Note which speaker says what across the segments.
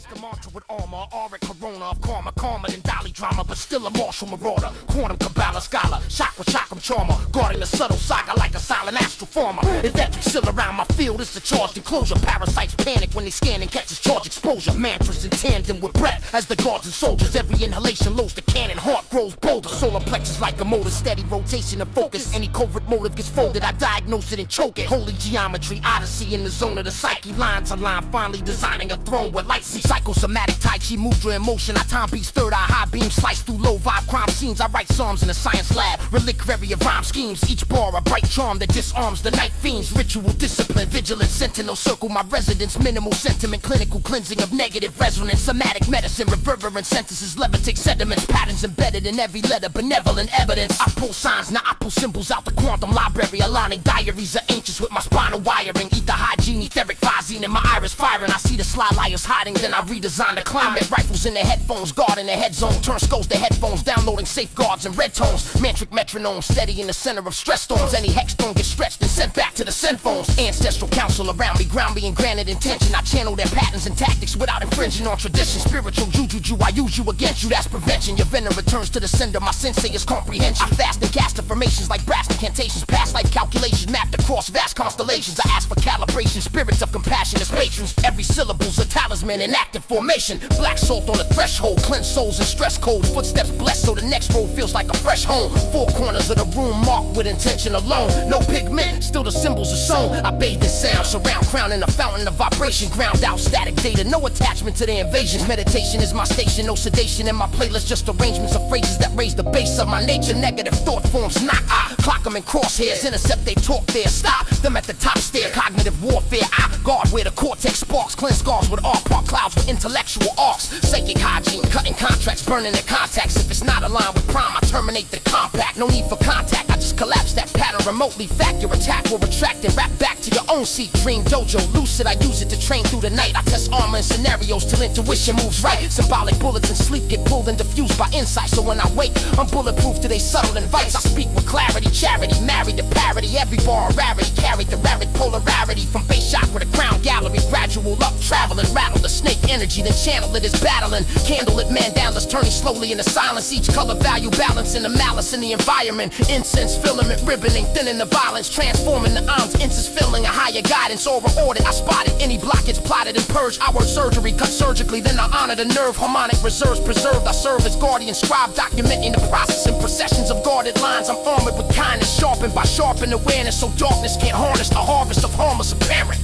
Speaker 1: the mantra with armor, auric corona of karma, calmer than Dali Drama, but still a martial marauder. Quantum Kabbalah scholar, chakra chakram charmer, guarding the subtle saga like a silent astral former. Electric still around my field, it's a charged enclosure. Parasites panic when they scan and catches charge exposure. Mantras in tandem with breath as the guards and soldiers. Every inhalation loads the cannon, heart grows bolder. Solar plexus like a motor, steady rotation and focus. Any covert motive gets folded, I diagnose it and choke it. Holy geometry, odyssey in the zone of the psyche. Line to line, finally designing a throne with light. See psychosomatic tai chi mudra in motion. I time beats third eye high beam slice through low vibe crime scenes. I write psalms in a science lab, reliquary of rhyme schemes. Each bar a bright charm that disarms the night fiends. Ritual discipline, vigilant sentinel circle my residence. Minimal sentiment, clinical cleansing of negative resonance. Somatic medicine, reverberant sentences, levitate sediments. Patterns embedded in every letter, benevolent evidence. I pull signs, now I pull symbols out the quantum library. Aligning diaries of ancients with my spinal wiring. Ether hygiene, etheric visine in my iris firing. I see the sly liars hiding, then I redesign the climate. Rifles in the headphones, guard in the head zone. Turn skulls to headphones, downloading safeguards and red tones. Mantric metronome, steady in the center of stress storms. Any hex stone gets stretched and sent back to the send phones. Ancestral counsel around me, ground me in granted intention. I channel their patterns and tactics without infringing on tradition. Spiritual juju, I use you against you, that's prevention. Your venom returns to the sender, my sensei is comprehension. I fast and cast affirmations like brass incantations. Past life calculations mapped across vast constellations. I ask for calibration, spirits of compassion as patrons. Every syllable's a talisman in active formation. Black salt on the threshold, cleanse souls and stress cold. Footsteps blessed so the next road feels like a fresh home. Four corners of the room marked with intention alone. No pigment, still the symbols are sewn. I bathe in sound, surround crown in a fountain of vibration. Ground out static data, no attachment to the invasions. Meditation is my station, no sedation in my playlist. Just arrangements of phrases that raise the base of my nature. Negative thought forms knock, I clock them in crosshairs. Intercept they talk there, stop them at the top stair. Cognitive warfare, I guard where the cortex sparks. Cleanse scars with art, park clouds with intellectual arcs. Psychic hygiene, cutting contracts, burning their contacts. If it's not aligned with prime, I terminate the compact. No need for contact, I just collapse that pattern remotely. Fact your attack will retract and wrap back to your own seat. Dream dojo, lucid, I use it to train through the night. I test armor and scenarios till intuition moves right. Symbolic bullets and sleep get pulled and diffused by insight. So when I wake, I'm bulletproof to they subtle invites. I speak with clarity, charity, married to parody. Every bar a rarity, carried the rarid polarity. From base chakra to crown gallery, gradual up traveling. Rattle the snake energy, then channel it as battling. Candle it, mandalas turning slowly into silence. Each color value balancing the malice in the environment. Incense filament ribboning, thinning the violence. Transforming the arms, incense filling a higher guidance. Aura audit, I spotted any blockage plotted and purged. I work surgery, cut surgically, then I honor the nerve. Harmonic reserves preserved, I serve as guardian scribe, documenting the process and processions of guarded lines. I'm armored with kindness, sharpened by sharpened awareness, so darkness can't harness the harvest of harmless apparent.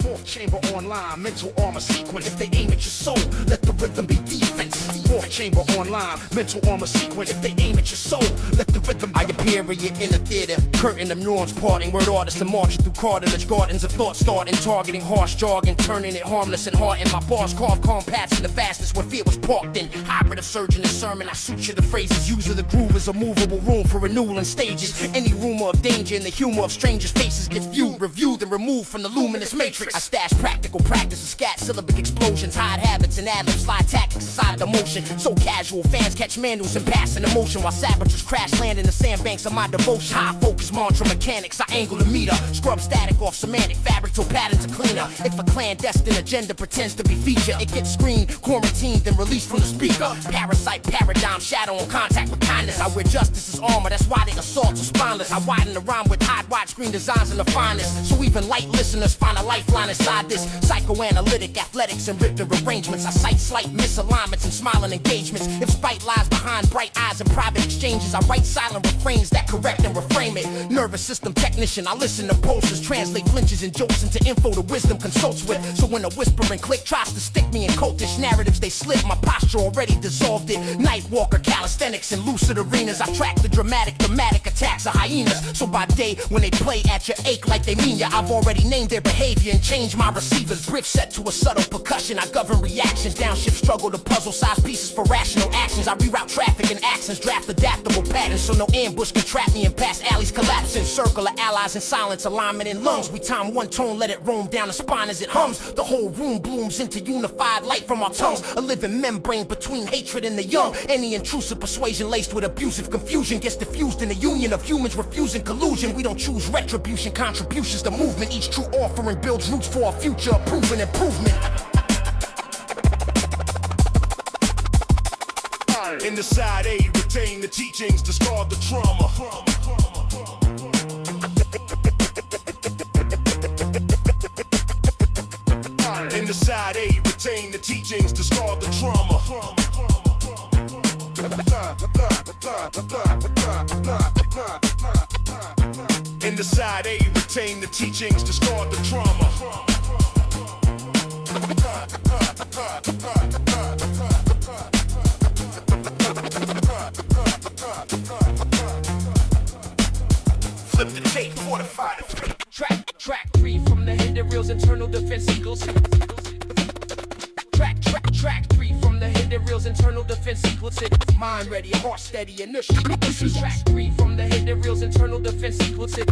Speaker 1: Fourth chamber online, mental armor sequence. If they aim at your soul, let the rhythm be defense. Fourth chamber online, mental armor sequence. If they aim at your soul, let the rhythm be. I appear in your inner theater, curtain of neurons parting. Word artists and marching through cartilage gardens of thought starting. Targeting harsh jargon, turning it harmless and hard. In my bars carve calm paths in the fastest where fear was parked in. Hybrid of surgeon and sermon, I suture the phrases. Use of the groove is a movable room for renewal and stages. Any rumor of danger in the humor of strangers' faces gets viewed, reviewed, and removed from the luminous matrix. I stash practical practice of scat syllabic explosions, hide habits and ad-lib slide tactics aside the motion. So casual, fans catch manuals and pass in emotion while saboteurs crash land in the sandbanks of my devotion. High focus mantra mechanics, I angle the meter, scrub static off semantic fabric till patterns are cleaner. If a clandestine agenda pretends to be featured, it gets screened, quarantined, then released from the speaker. Parasite paradigm, shadow on contact with kindness. I wear justice as armor, that's why they assault so spineless. I widen the rhyme with hide widescreen designs in the finest, so even light listeners find a lifeline inside this. Psychoanalytic athletics and ripped arrangements. I cite slight misalignments and smiling engagements. If spite lies behind bright eyes and private exchanges, I write silent refrains that correct and reframe it. Nervous system technician, I listen to pulses, translate flinches and jokes into info the wisdom consults with. So when a whispering click tries to stick me in cultish narratives, they slip. My posture already dissolved it. Nightwalker, calisthenics, and lucid arenas. I track the dramatic attacks of hyenas. So by day, when they play at your ache like they mean ya, I've already named their behavior. behavior and change my receivers. Brief set to a subtle percussion, I govern reactions. Downshift struggle to puzzle size pieces for rational actions. I reroute traffic and accents, draft adaptable patterns, so no ambush can trap me in past alleys collapsing. Circle of allies in silence, alignment in lungs. We time one tone, let it roam down the spine as it hums. The whole room blooms into unified light from our tongues. A living membrane between hatred and the young. Any intrusive persuasion laced with abusive confusion gets diffused in the union of humans refusing collusion. We don't choose retribution, contributions to movement. Each true offering builds roots for our future, proven improvement.
Speaker 2: In the side A, retain the teachings, discard the trauma. In the side A, retain the teachings, discard the trauma. In the side A, retain the teachings, discard the trauma. Flip the tape, fortify the
Speaker 3: Track 3 from the hidden reels, internal defense equals. Track 3 from the hidden reels, internal defense equals it.
Speaker 1: Mind ready, heart steady, initial.
Speaker 3: Track 3 from the hidden reels, internal defense equals it.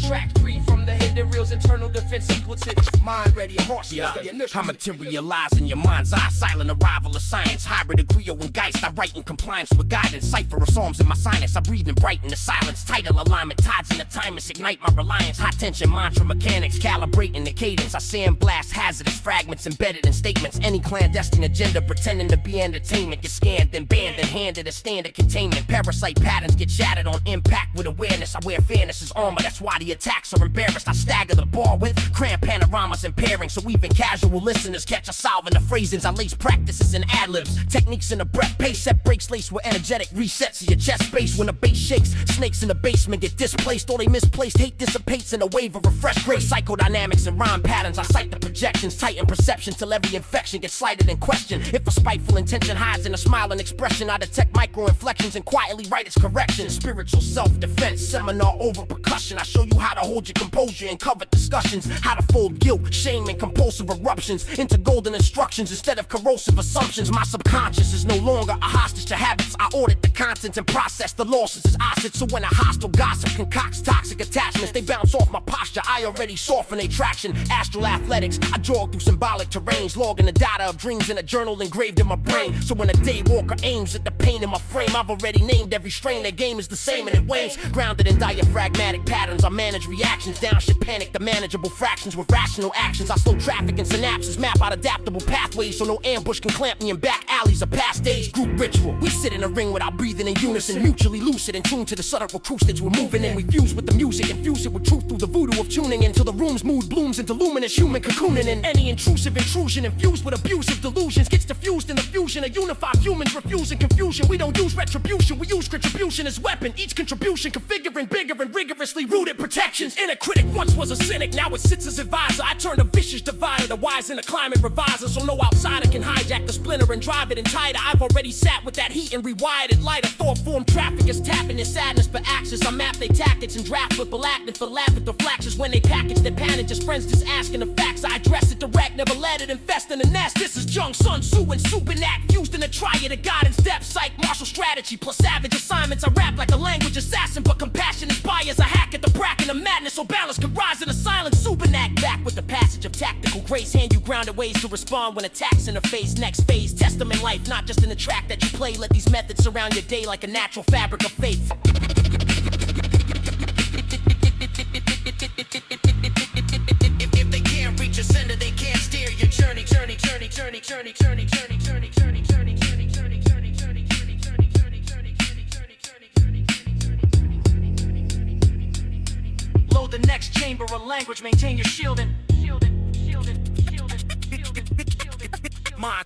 Speaker 3: Track 3 from the hidden reels, internal defense equals it.
Speaker 1: Mind ready, heart steady, initial.
Speaker 4: I materialize in your mind's eye, silent arrival of science, hybrid agrio and geist. I write in compliance with guidance, cipher of psalms in my sinus. I breathe and bright in the silence, title alignment, tides in the timeless, ignite my reliance. High tension mantra mechanics, calibrating the cadence. I sandblast hazardous fragments embedded in statements. Any clandestine agenda pretending to be entertainment gets scanned and banned and handed a standard containment. Parasite patterns get shattered on impact with awareness. I wear fairness as armor, that's why the attacks are embarrassed. I stagger the bar with cramped panoramas and pairings, so even casual listeners catch a salve in the phrasings. I lace practices and ad-libs, techniques in the breath, pace set breaks laced with energetic resets of your chest space. When the bass shakes, snakes in the basement get displaced, or they misplaced. Hate dissipates in a wave of refreshed grace. Psychodynamics and rhyme patterns, I cite the projections, tighten perception till every infection gets slighted and questioned. If a spiteful intention hides in a smiling expression, I detect micro inflections and quietly write its correction. Spiritual self-defense, seminar over percussion. I show you how to hold your composure in covered discussions, how to fold guilt, shame, and compulsive eruptions into golden instructions instead of corrosive assumptions. My subconscious is no longer a hostage to habits. I audit the contents and process the losses as assets. So when a hostile gossip concocts toxic attachments, they bounce off my posture. I already soften a traction. Astral athletics, I jog through symbolic terrains, logging the data of dreams in a journal engraved in my brain. So when a daywalker aims at the pain in my frame, I've already named every strain. Their game is the same and it wanes. Grounded in diaphragmatic patterns, I manage reactions. Downshift panic, the manageable fractions with rational actions. I slow traffic and synapses, map out adaptable pathways so no ambush can clamp me in back alleys of past days. Group ritual, we sit in a ring without breathing in unison, mutually lucid and tuned to the subtle acoustics we're moving in. We fuse with the music, infuse it with truth through the voodoo of tuning in till the room's mood blooms into luminous human cocooning in. Any intrusive intrusion infused with abusive delusions gets diffused in the fusion of unified humans refusing confusion. We don't use retribution, we use contribution as weapon. Each contribution configuring bigger and rigorously rooted protections. Inner critic once was a cynic, now it sits as advisor. I turned a vicious divider, the wise in a climate reviser, so no outsider can hijack the splinter and drive it in tighter. I've already sat with that heat and rewired it lighter. Thought form traffic is tapping in sadness for axis. I map they tactics and draft with acting for laughing the flashes when they package their panic. Just friends just asking the facts. I address it direct, never let it infest in the nest. This is Jung, Sun, Tzu, and Subinac fused in a triad of God and step, psych, martial strategy plus savage assignments. I rap like a language assassin, but compassion inspires. I hack at the bracket of madness so balance can rise in the silence. Subinac back with the passage of tactical grace, hand you grounded ways to respond when attacks in the face. Next phase, testament life, not just in the track that you play. Let these methods surround your day like a natural fabric of faith. If they can't reach a center, they can't steer your journey. Load the next chamber of language, maintain your shielding.
Speaker 2: Mind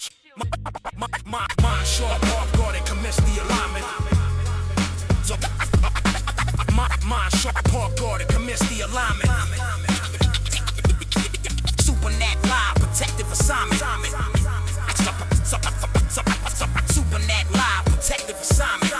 Speaker 2: sharp, off guard, and commence the alignment. Mind sharp, off guard, and commence the alignment.
Speaker 4: Supernat live, protective assignment. Supernat live, protective assignment.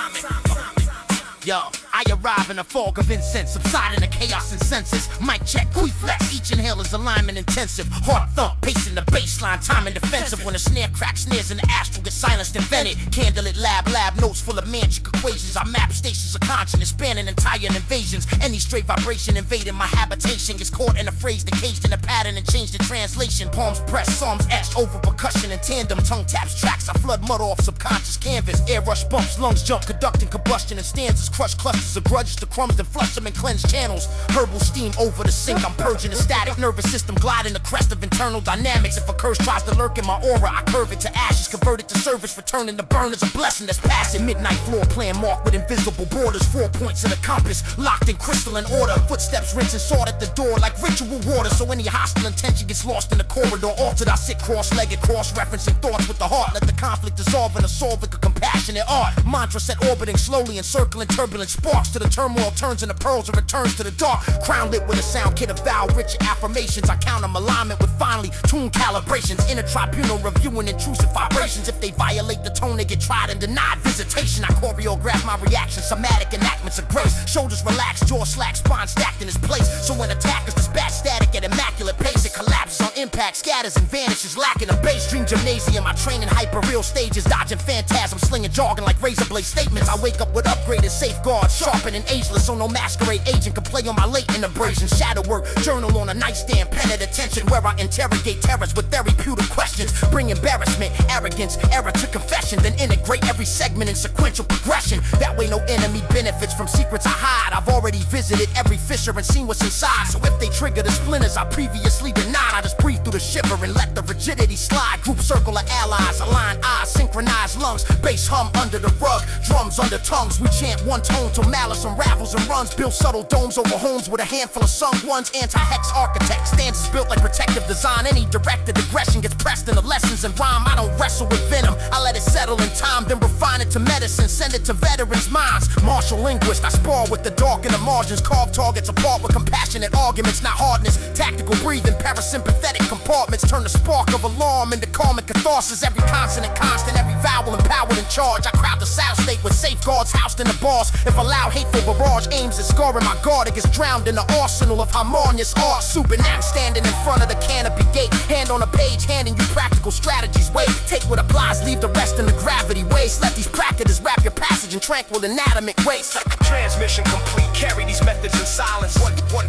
Speaker 4: Yo, I arrive
Speaker 1: Arrive in a fog of incense, subside into chaos and senses. Mic check, flex, each inhale is alignment intensive. Heart thump, pacing the baseline, timing defensive. When a snare cracks, snares in the astral get silenced, invented. Candlelit lab notes full of magic equations. I map stations of consciousness, spanning entire invasions. Any stray vibration invading my habitation gets caught in a phrase, encaged in a pattern and changed in translation. Palms pressed, psalms etched over percussion in tandem. Tongue taps tracks, I flood mud off subconscious canvas. Air rush bumps, lungs jump, conducting combustion and stanzas. Crush clusters of grudges to crumbs and flush them in cleansed channels. Herbal steam over the sink, I'm purging the static. Nervous system gliding the crest of internal dynamics. If a curse tries to lurk in my aura, I curve it to ashes, convert it to service, returning to burn as a blessing that's passing. Midnight floor plan marked with invisible borders, 4 points in the compass, locked in crystalline order. Footsteps rinse and sort at the door like ritual water, so any hostile intention gets lost in the corridor. Altered, I sit cross-legged, cross-referencing thoughts with the heart. Let the conflict dissolve in a solve like a compassionate art. Mantra set orbiting slowly, encircling turbulent sparks. To the turmoil turns into pearls and returns to the dark. Crown lit with a sound kit of vow-rich affirmations. I count them alignment with finely tuned calibrations. Inner tribunal reviewing intrusive vibrations. If they violate the tone, they get tried and denied visitation. I choreograph my reactions, somatic enactments of grace. Shoulders relaxed, jaw slack, spine stacked in its place. So when attackers dispatch static at immaculate pace, it collapses on impact, scatters and vanishes, lacking a base. Dream gymnasium, I train in hyper-real stages, dodging phantasms, slinging jargon like razor blade statements. I wake up with upgraded safeguards, sharpened and ageless, so no masquerade agent can play on my latent abrasion. Shadow work, journal on a nightstand, pen at attention, where I interrogate terrors with therapeutic questions. Bring embarrassment, arrogance, error to confession, then integrate every segment in sequential progression. That way no enemy benefits from secrets I hide. I've already visited every fissure and seen what's inside, so if they trigger the splinters I previously denied, I just breathe through the shiver and let the rigidity slide. Group circle of allies, align eyes, synchronized lungs, bass hum under the rug, drums under tongues. We chant one tone till malice unravels and runs. Build subtle domes over homes with a handful of sung ones. Anti-hex architect, stanzas built like protective design. Any directed aggression gets pressed into lessons and rhyme. I don't wrestle with venom, I let it settle in time, then refine it to medicine, send it to veterans' minds. Martial linguist, I spar with the dark in the margins, carve targets apart with compassionate arguments, not hardness. Tactical breathing, parasympathetic compartments turn the spark of alarm into calming catharsis. Every consonant constant, every vowel empowered in charge. I crowd the sound state with safeguards housed in the bars. If a loud hateful barrage aims at scarring my guard, it gets drowned in the arsenal of harmonious art. Subinac standing in front of the canopy gate, hand on a page, handing you practical strategies. Wait, take what applies, leave the rest in the gravity waste. Let these practices wrap your passage in tranquil anatomic waste.
Speaker 2: Transmission complete, carry these methods in silence. One feel,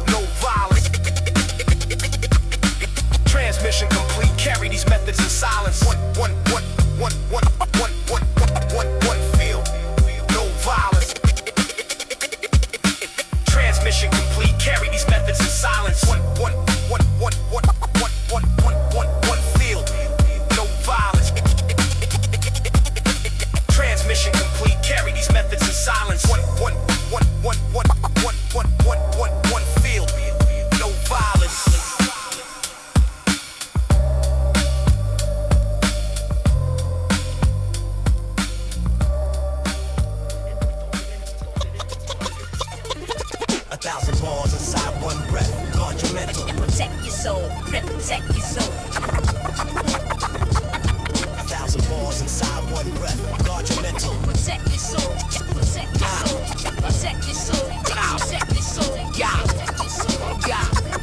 Speaker 2: no violence. Transmission complete, carry these methods in silence. One feel, no violence. Transmission complete, carry these methods in silence. One feel, no violence. Transmission complete, carry these methods in silence. One feel, no violence.
Speaker 5: A thousand bars inside one breath. Guard your mental.
Speaker 6: Protect your soul. Protect your soul.
Speaker 5: 1,000 bars inside one breath. Guard your mental.
Speaker 6: Protect your soul. Protect your soul. Protect your soul. Protect your soul. Protect your soul.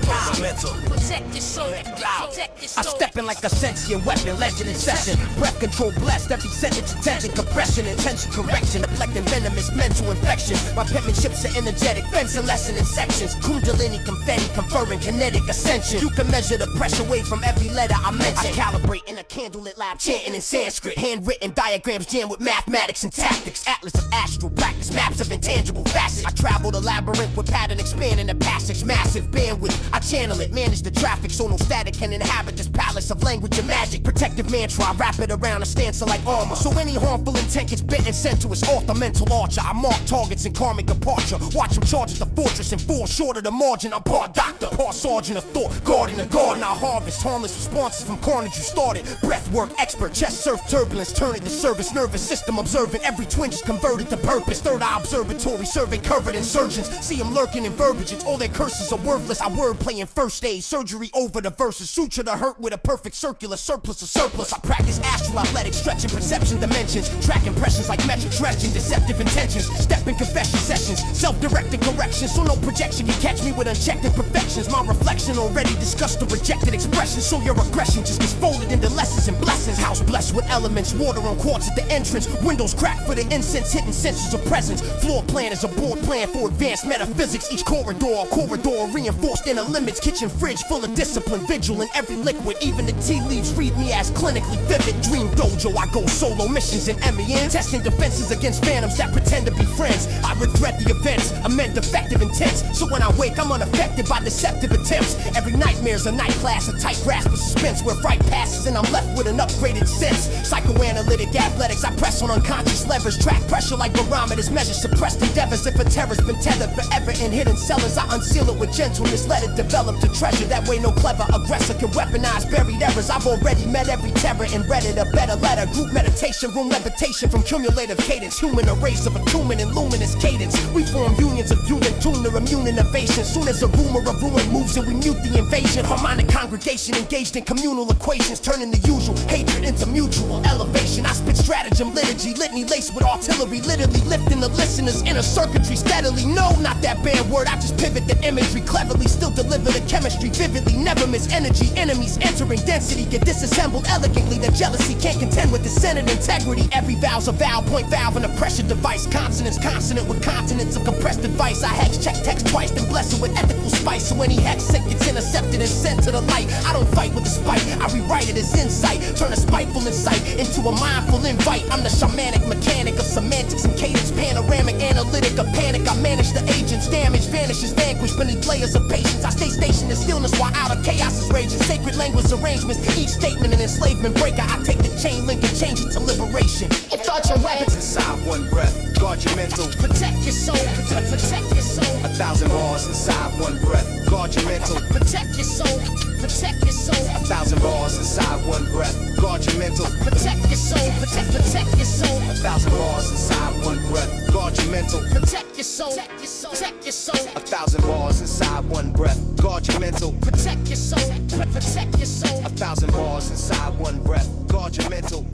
Speaker 5: Guard your mental.
Speaker 6: Protect your soul. Protect your
Speaker 1: I
Speaker 6: soul.
Speaker 1: step in like a sentient weapon, legend in session. Breath control blessed, every sentence attention, compression, intention, correction, deflecting venomous mental infection. My penmanship's an energetic, fencing lesson in sections. Kundalini confetti, conferring kinetic ascension. You can measure the pressure wave from every letter I mention. I calibrate in a candlelit lab, chanting in Sanskrit. Handwritten diagrams jammed with mathematics and tactics. Atlas of astral practice, maps of intangible facets. I travel the labyrinth with pattern expanding the passage. Massive bandwidth, I channel it, manage the traffic so no static can inhabit this palace of language and magic. Protective mantra, I wrap it around a stanza like armor, so any harmful intent gets bit and sent to its author mental archer. I mark targets in karmic departure, watch them charge at the fortress and fall short of the margin. I'm part doctor, part sergeant of thought, guarding the garden. I harvest harmless responses from carnage you started. Breath work expert, chest surf turbulence, turn it to service. Nervous system observant, every twinge is converted to purpose. Third eye observatory, survey curved insurgents. See them lurking in verbiage, all their curses are worthless. I wordplay in first aid, surgery surgery over the verses. Suture the hurt with a perfect circular surplus of surplus. I practice astral athletics, stretching perception dimensions. Track impressions like metric stretching, deceptive intentions. Step in confession sessions, self-directed corrections. So no projection can catch me with unchecked imperfections. My reflection already discussed the rejected expressions. So your aggression just gets folded into lessons and blessings. House blessed with elements, water on quartz at the entrance. Windows cracked for the incense, hidden senses of presence. Floor plan is a board plan for advanced metaphysics. Each corridor reinforced inner limits. Kitchen fridge full of discipline, vigil in every liquid. Even the tea leaves read me as clinically vivid. Dream dojo, I go solo missions in MEN. Testing defenses against phantoms that pretend to be friends. I regret the events, amend defective intents. So when I wake, I'm unaffected by deceptive attempts. Every nightmare's a night class, a tight grasp of suspense. Where fright passes and I'm left with an upgraded sense. Psychoanalytic athletics, I press on unconscious levers. Track pressure like barometers, measure suppressed endeavors. If a terror's been tethered forever in hidden cellars, I unseal it with gentleness, let it develop to treasure. That way no clever aggressor can weaponize buried errors. I've already met every terror and read it a better letter. Group meditation, room levitation from cumulative cadence. Human erase of attunement and luminous cadence. We form unions of human tune to immune innovation. Soon as a rumor of ruin moves and we mute the invasion. Harmonic congregation engaged in communal equations, turning the usual hatred into mutual elevation. I spit stratagem, liturgy, litany laced with artillery, literally lifting the listener's inner circuitry steadily. No, not that bad word, I just pivot the imagery cleverly. Still deliver the chemistry vividly, never miss energy. Enemies entering density, get disassembled elegantly. The jealousy can't contend with the Senate integrity. Every vowel's a vowel, point valve and a pressure device. Consonants consonant with continents of compressed advice. I hex check text twice, then bless it with ethical spice. So any hex sick gets intercepted and sent to the light. I don't fight with a spite, I rewrite it as insight. Turn a spiteful insight into a mindful invite. I'm the shamanic mechanic of semantics and cadence. Panoramic analytic of panic. I manage the agents, damage vanishes, vanquished beneath layers of patience. I stay stationed in stillness while out of chaos is raging. Sacred language arrangements, each statement an enslavement breaker. I take the chain link and change it to liberation.
Speaker 6: If thoughts are weapons,
Speaker 5: Inside one breath, guard your mental.
Speaker 6: protect your soul, protect your soul.
Speaker 5: 1,000 bars inside one breath, guard your mental.
Speaker 6: Protect your soul, protect your soul.
Speaker 5: 1,000 bars inside one breath, guard your mental.
Speaker 6: Protect your soul, protect your soul.
Speaker 5: 1,000 bars inside one breath, guard your mental.
Speaker 6: Protect your soul, protect your soul.
Speaker 5: 1,000 bars inside one breath, guard your mental.
Speaker 6: Protect your soul, protect your soul.
Speaker 5: 1,000 bars inside one breath, guard your mental.